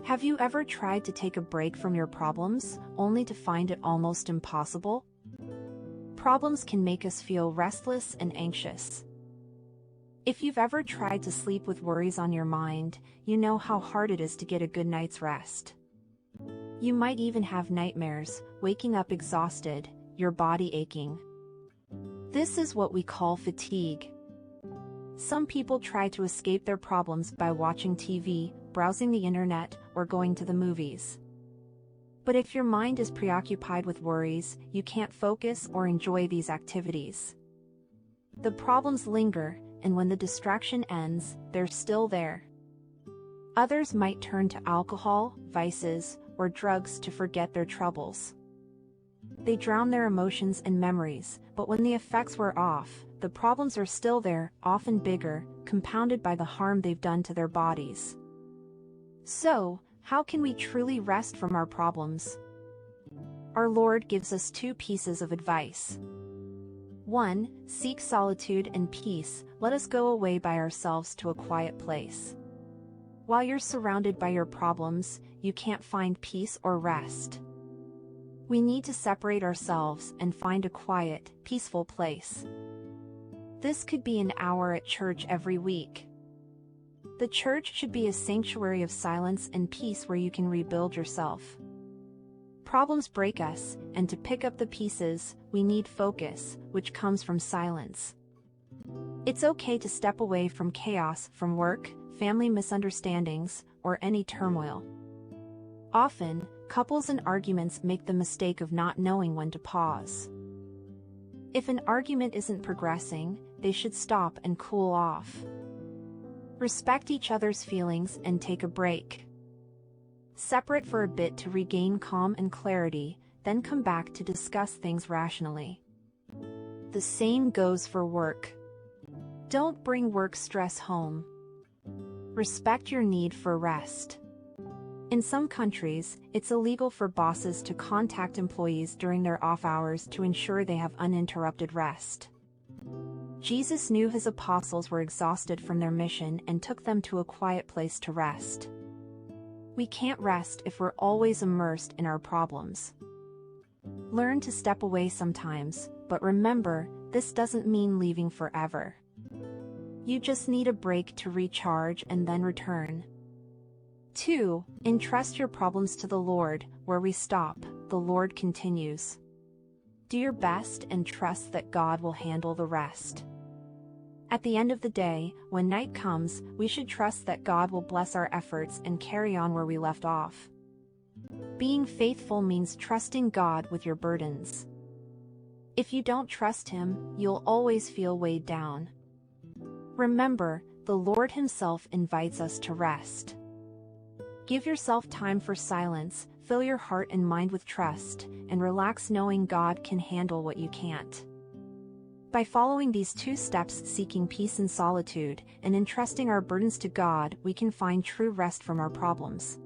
Have you ever tried to take a break from your problems, only to find it almost impossible? Problems can make us feel restless and anxious. If you've ever tried to sleep with worries on your mind, you know how hard it is to get a good night's rest. You might even have nightmares, waking up exhausted, your body aching. This is what we call fatigue. Some people try to escape their problems by watching TV, browsing the internet, or going to the movies. But if your mind is preoccupied with worries, you can't focus or enjoy these activities. The problems linger, and when the distraction ends, they're still there. Others might turn to alcohol, vices, or drugs to forget their troubles. They drown their emotions and memories, but when the effects wear off, the problems are still there, often bigger, compounded by the harm they've done to their bodies. So, how can we truly rest from our problems? Our Lord gives us two pieces of advice. 1. Seek solitude and peace. Let us go away by ourselves to a quiet place. While you're surrounded by your problems, you can't find peace or rest. We need to separate ourselves and find a quiet, peaceful place. This could be an hour at church every week. The church should be a sanctuary of silence and peace where you can rebuild yourself. Problems break us, and to pick up the pieces, we need focus, which comes from silence. It's okay to step away from chaos, from work, family misunderstandings, or any turmoil. Often, couples in arguments make the mistake of not knowing when to pause. If an argument isn't progressing, they should stop and cool off. Respect each other's feelings and take a break. Separate for a bit to regain calm and clarity, then come back to discuss things rationally. The same goes for work. Don't bring work stress home. Respect your need for rest. In some countries, it's illegal for bosses to contact employees during their off hours to ensure they have uninterrupted rest. Jesus knew his apostles were exhausted from their mission and took them to a quiet place to rest. We can't rest if we're always immersed in our problems. Learn to step away sometimes, but remember, this doesn't mean leaving forever. You just need a break to recharge and then return. 2. Entrust your problems to the Lord. Where we stop, the Lord continues. Do your best and trust that God will handle the rest. At the end of the day, when night comes, we should trust that God will bless our efforts and carry on where we left off. Being faithful means trusting God with your burdens. If you don't trust Him, you'll always feel weighed down. Remember, the Lord Himself invites us to rest. Give yourself time for silence, fill your heart and mind with trust, and relax knowing God can handle what you can't. By following these 2 steps, seeking peace and solitude, and entrusting our burdens to God, we can find true rest from our problems.